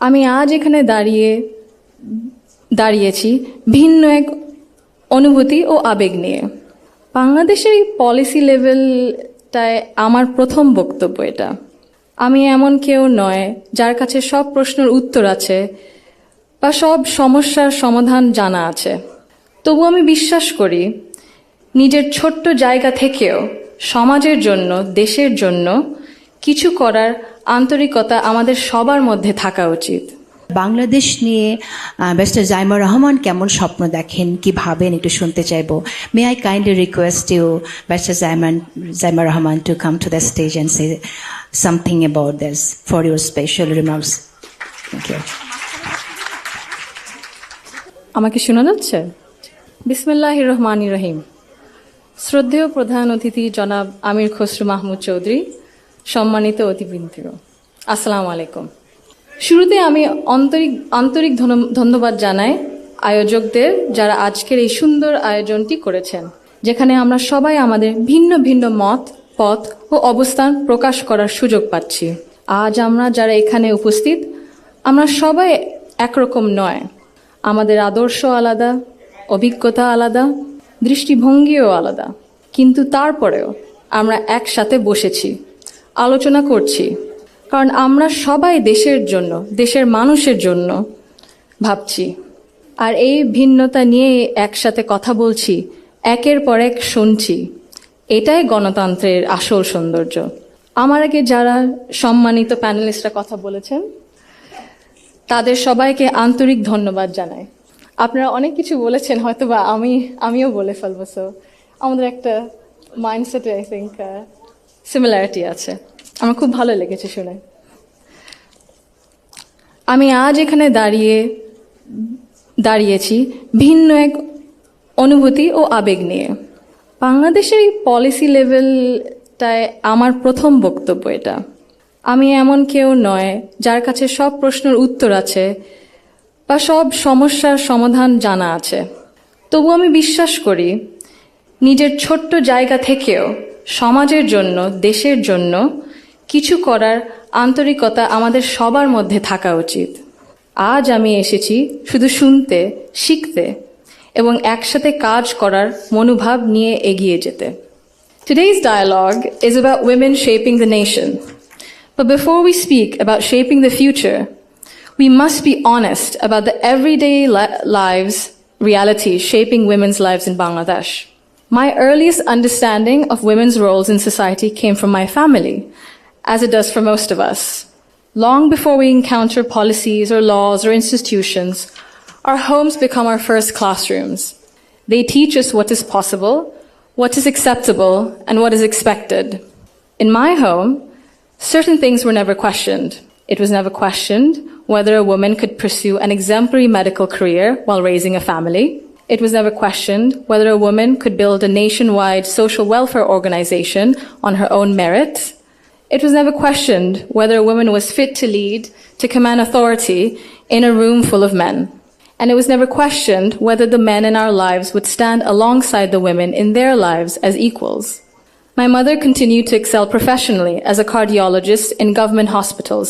আমি আজ এখানে দাঁড়িয়েছি ভিন্ন এক অনুভূতি ও আবেগ নিয়ে। বাংলাদেশের এই পলিসি লেভেলটায় আমার প্রথম বক্তব্য এটা। আমি এমন কেউ নয় যার কাছে সব প্রশ্নের উত্তর আছে বা সব সমস্যার সমাধান জানা আছে। তবু আমি বিশ্বাস করি নিজের ছোট্ট জায়গা থেকেও সমাজের জন্য, দেশের জন্য কিছু করার আন্তরিকতা আমাদের সবার মধ্যে থাকা উচিত। বাংলাদেশ নিয়ে ব্যারিস্টার জাইমা রহমান কেমন স্বপ্ন দেখেন, কি ভাবেন, একটু শুনতে চাইবো। May I kindly request you barrister Zaima Rahman to come to the stage and say something about this for your special remarks. Thank you. আমাকে শোনা যাচ্ছে? বিসমিল্লাহির রহমানির রহিম। শ্রদ্ধেয় প্রধান অতিথি জনাব আমির খসরু মাহমুদ চৌধুরী, সম্মানিত অতিথিবৃন্দ, আসসালামু আলাইকুম। শুরুতে আমি আন্তরিক ধন্যবাদ জানাই আয়োজকদের, যারা আজকের এই সুন্দর আয়োজনটি করেছেন, যেখানে আমরা সবাই আমাদের ভিন্ন ভিন্ন মত, পথ ও অবস্থান প্রকাশ করার সুযোগ পাচ্ছি। আজ আমরা যারা এখানে উপস্থিত, আমরা সবাই একরকম নয়। আমাদের আদর্শ আলাদা, অভিজ্ঞতা আলাদা, দৃষ্টিভঙ্গিও আলাদা, কিন্তু তারপরেও আমরা একসাথে বসেছি, আলোচনা করছি, কারণ আমরা সবাই দেশের জন্য, দেশের মানুষের জন্য ভাবছি। আর এই ভিন্নতা নিয়ে একসাথে কথা বলছি, একের পর এক শুনছি। এটাই গণতন্ত্রের আসল সৌন্দর্য। আমার আগে যারা সম্মানিত প্যানেলিস্টরা কথা বলেছেন, তাদের সবাইকে আন্তরিক ধন্যবাদ জানাই। আপনারা অনেক কিছু বলেছেন, হয়তো বা আমিও বলে ফেলবো। সো আমাদের একটা মাইন্ডসেটে আই থিঙ্ক সিমিলারিটি আছে। আমার খুব ভালো লেগেছে শুনে। আমি আজ এখানে দাঁড়িয়েছি ভিন্ন এক অনুভূতি ও আবেগ নিয়ে। বাংলাদেশের এই পলিসি লেভেলটায় আমার প্রথম বক্তব্য এটা। আমি এমন কেউ নয় যার কাছে সব প্রশ্নের উত্তর আছে বা সব সমস্যার সমাধান জানা আছে। তবু আমি বিশ্বাস করি নিজের ছোট্ট জায়গা থেকেও সমাজের জন্য, দেশের জন্য কিছু করার আন্তরিকতা আমাদের সবার মধ্যে থাকা উচিত। আজ আমি এসেছি শুধু শুনতে, শিখতে এবং একসাথে কাজ করার মনোভাব নিয়ে এগিয়ে যেতে। Today's dialogue is about women shaping the nation. But before we speak about shaping the future, we must be honest about the everyday reality shaping women's lives in Bangladesh. My earliest understanding of women's roles in society came from my family, as it does for most of us. Long before we encounter policies or laws or institutions, our homes become our first classrooms. They teach us what is possible, what is acceptable, and what is expected. In my home, certain things were never questioned. It was never questioned whether a woman could pursue an exemplary medical career while raising a family. It was never questioned whether a woman could build a nationwide social welfare organization on her own merit. It was never questioned whether a woman was fit to lead, to command authority in a room full of men. And it was never questioned whether the men in our lives would stand alongside the women in their lives as equals. My mother continued to excel professionally as a cardiologist in government hospitals,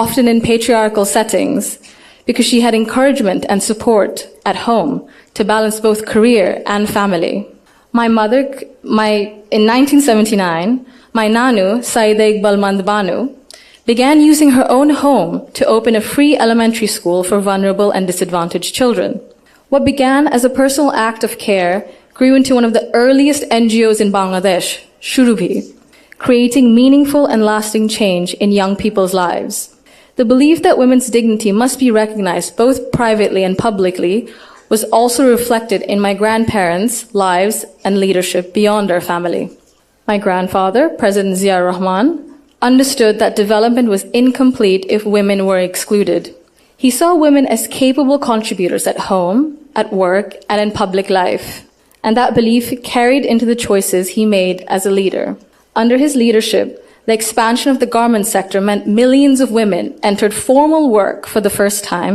often in patriarchal settings, because she had encouragement and support at home to balance both career and family. In 1979, my Nanu, Saida Iqbal Mandbanu, began using her own home to open a free elementary school for vulnerable and disadvantaged children. What began as a personal act of care grew into one of the earliest NGOs in Bangladesh, Shurubhi, creating meaningful and lasting change in young people's lives. The belief that women's dignity must be recognized both privately and publicly was also reflected in my grandparents' lives and leadership beyond our family. My grandfather, President Zia Rahman, understood that development was incomplete if women were excluded. He saw women as capable contributors at home, at work, and in public life, and that belief carried into the choices he made as a leader. Under his leadership, the expansion of the garment sector meant millions of women entered formal work for the first time,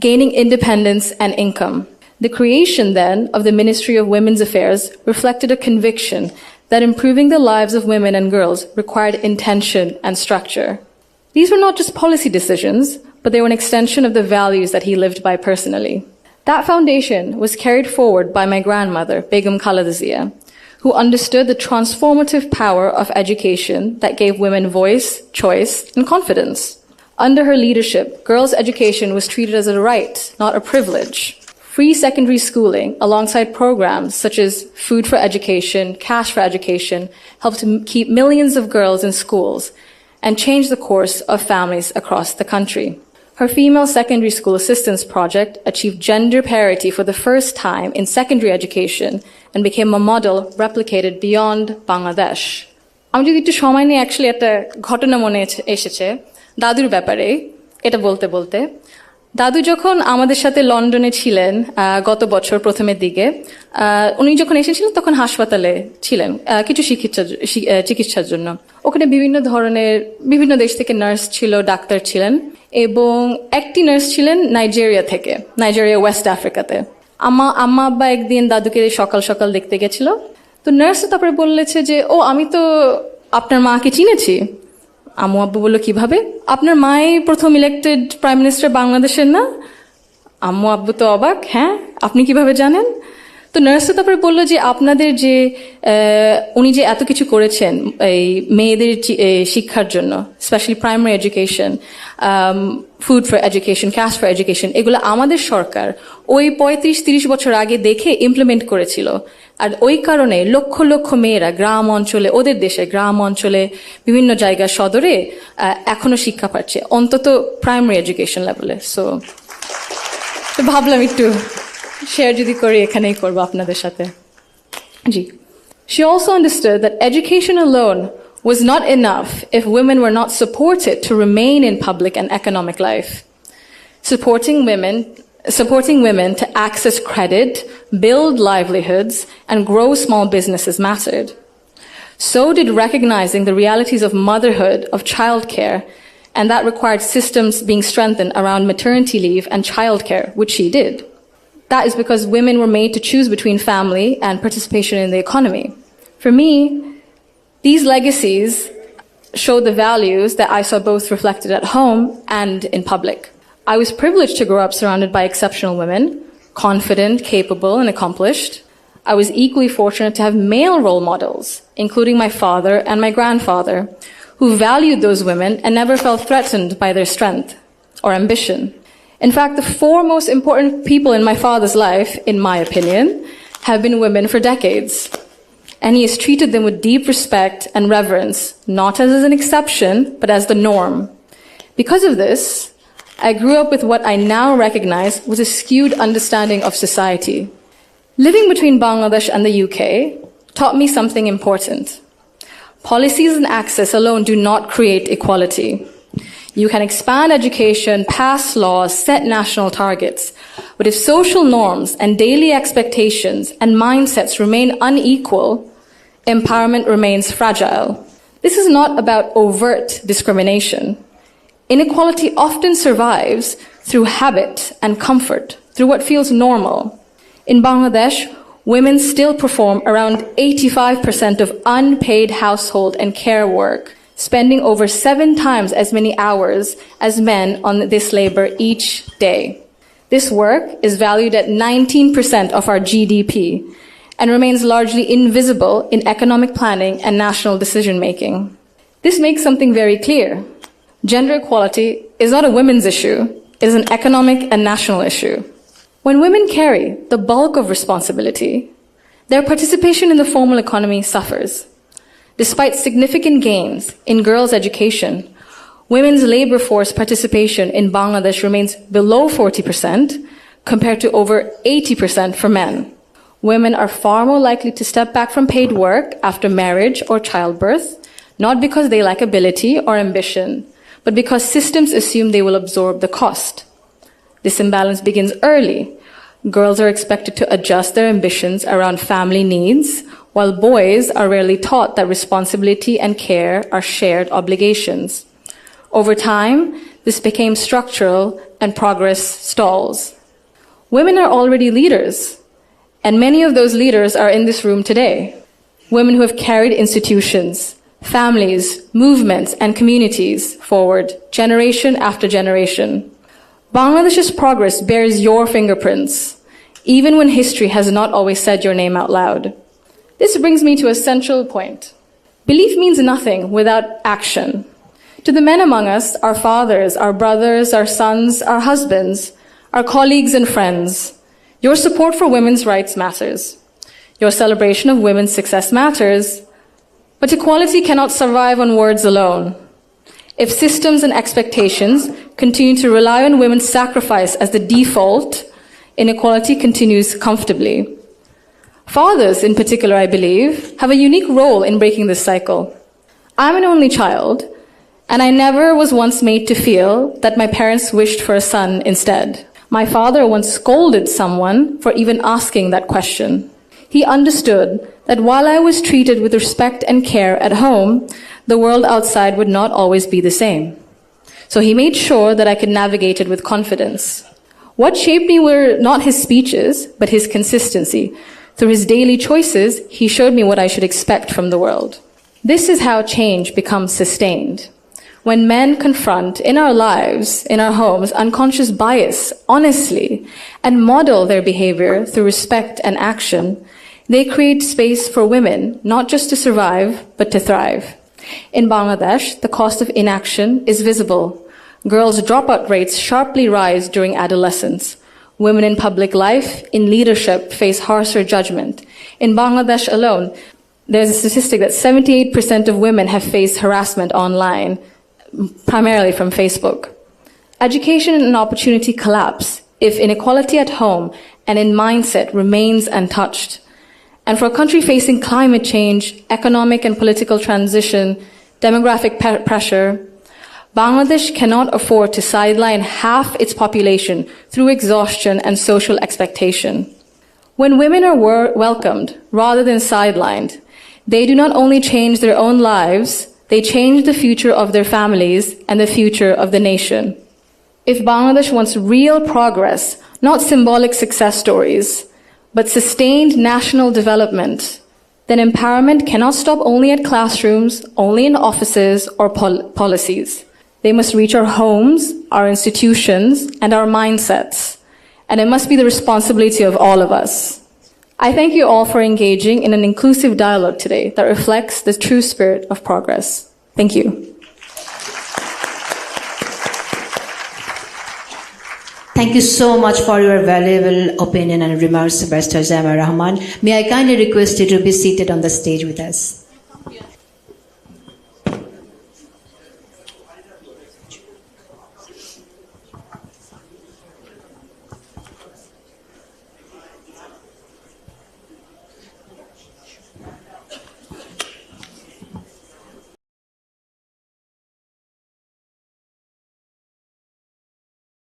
gaining independence and income. The creation then of the Ministry of Women's Affairs reflected a conviction that improving the lives of women and girls required intention and structure. These were not just policy decisions, but they were an extension of the values that he lived by personally. That foundation was carried forward by my grandmother, Begum Khaleda Zia, who understood the transformative power of education that gave women voice, choice, and confidence. Under her leadership, girls' education was treated as a right, not a privilege. Free secondary schooling, alongside programs such as Food for Education, Cash for Education, helped to keep millions of girls in schools and change the course of families across the country. Her female secondary school assistance project achieved gender parity for the first time in secondary education and became a model replicated beyond Bangladesh. আমি যদি একটু সময় নিয়ে actually একটা ঘটনা মনে এসেছে দাদুর ব্যাপারে এটা বলতে বলতে দাদু যখন আমাদের সাথে লন্ডনে ছিলেন গত বছর প্রথমের দিকে উনি যখন এসেছিলেন তখন হাসপাতালে ছিলেন কিছু চিকিৎসার জন্য ওখানে বিভিন্ন দেশ থেকে নার্স ছিল ডাক্তার ছিলেন এবং একটি নার্স ছিলেন নাইজেরিয়া ওয়েস্ট আফ্রিকাতে আম্মা আব্বা একদিন দাদুকে সকাল সকাল দেখতে গেছিল তো নার্স তারপরে বললেছে যে ও আমি তো আপনার মাকে চিনেছি আম্মু আব্বু বললো কিভাবে আপনার মাই প্রথম ইলেক্টেড প্রাইম মিনিস্টার বাংলাদেশের না আম্মু আব্বু তো অবাক হ্যাঁ আপনি কিভাবে জানেন তো নার্স তারপরে বললো যে আপনাদের যে উনি যে এত কিছু করেছেন এই মেয়েদের শিক্ষার জন্য specially primary education food for education cash for education এগুলো আমাদের সরকার ওই 35-30 বছর আগে দেখে ইমপ্লিমেন্ট করেছিল আর ওই কারণে লক্ষ লক্ষ মেয়েরা গ্রাম অঞ্চলে ওদের দেশে গ্রাম অঞ্চলে বিভিন্ন জায়গা সদরে এখনো শিক্ষা পাচ্ছে অন্তত প্রাইমারি এডুকেশন লেভেলে সো ভাবলাম একটু শেয়ার যদি করি এখানেই করবো আপনাদের সাথে জি She also understood that education alone was not enough if women were not supported to remain in public and economic life. Supporting women to access credit, build livelihoods, and grow small businesses mattered. So did recognizing the realities of motherhood, of childcare, and that required systems being strengthened around maternity leave and childcare, which she did. That is because women were made to choose between family and participation in the economy. For me, these legacies show the values that I saw both reflected at home and in public. I was privileged to grow up surrounded by exceptional women, confident, capable, and accomplished. I was equally fortunate to have male role models, including my father and my grandfather, who valued those women and never felt threatened by their strength or ambition. In fact, the four most important people in my father's life, in my opinion, have been women for decades. And he has treated them with deep respect and reverence, not as an exception, but as the norm. Because of this, I grew up with what I now recognize was a skewed understanding of society. Living between Bangladesh and the UK taught me something important. Policies and access alone do not create equality. You can expand education, pass laws, set national targets. But if social norms and daily expectations and mindsets remain unequal, empowerment remains fragile. This is not about overt discrimination. Inequality often survives through habit and comfort, through what feels normal. In Bangladesh, women still perform around 85% of unpaid household and care work, spending over 7 times as many hours as men on this labor each day. This work is valued at 19% of our GDP and remains largely invisible in economic planning and national decision-making. This makes something very clear. Gender equality is not a women's issue, it is an economic and national issue. When women carry the bulk of responsibility, their participation in the formal economy suffers. Despite significant gains in girls' education, women's labor force participation in Bangladesh remains below 40% compared to over 80% for men. Women are far more likely to step back from paid work after marriage or childbirth, not because they lack ability or ambition, but because systems assume they will absorb the cost. This imbalance begins early. Girls are expected to adjust their ambitions around family needs, while boys are rarely taught that responsibility and care are shared obligations. Over time, this became structural and progress stalls. Women are already leaders, and many of those leaders are in this room today. Women who have carried institutions, families, movements, and communities forward generation after generation. Bangladesh's progress bears your fingerprints, even when history has not always said your name out loud. This brings me to a central point. Belief means nothing without action. To the men among us, our fathers, our brothers, our sons, our husbands, our colleagues and friends, your support for women's rights matters. Your celebration of women's success matters, but equality cannot survive on words alone. If systems and expectations continue to rely on women's sacrifice as the default, inequality continues comfortably. Fathers, in particular, I believe, have a unique role in breaking this cycle. I'm an only child, and I never was once made to feel that my parents wished for a son instead. My father once scolded someone for even asking that question. He understood that while I was treated with respect and care at home, the world outside would not always be the same. So he made sure that I could navigate it with confidence. What shaped me were not his speeches, but his consistency. Through his daily choices, he showed me what I should expect from the world. This is how change becomes sustained. When men confront in our lives, in our homes, unconscious bias honestly and model their behavior through respect and action, they create space for women not just to survive, but to thrive. In Bangladesh, the cost of inaction is visible. Girls' dropout rates sharply rise during adolescence. Women in public life, in leadership, face harsher judgment. In Bangladesh alone, there's a statistic that 78% of women have faced harassment online, primarily from Facebook. Education and opportunity collapse if inequality at home and in mindset remains untouched. And for a country facing climate change, economic and political transition, demographic pressure, Bangladesh cannot afford to sideline half its population through exhaustion and social expectation. When women are welcomed rather than sidelined, they do not only change their own lives, they change the future of their families and the future of the nation. If Bangladesh wants real progress, not symbolic success stories, but sustained national development, then empowerment cannot stop only at classrooms, only in offices or policies. They must reach our homes, our institutions, and our mindsets. And it must be the responsibility of all of us. I thank you all for engaging in an inclusive dialogue today that reflects the true spirit of progress. Thank you. Thank you so much for your valuable opinion and remarks, Barrister Zaima Rahman. May I kindly request you to be seated on the stage with us.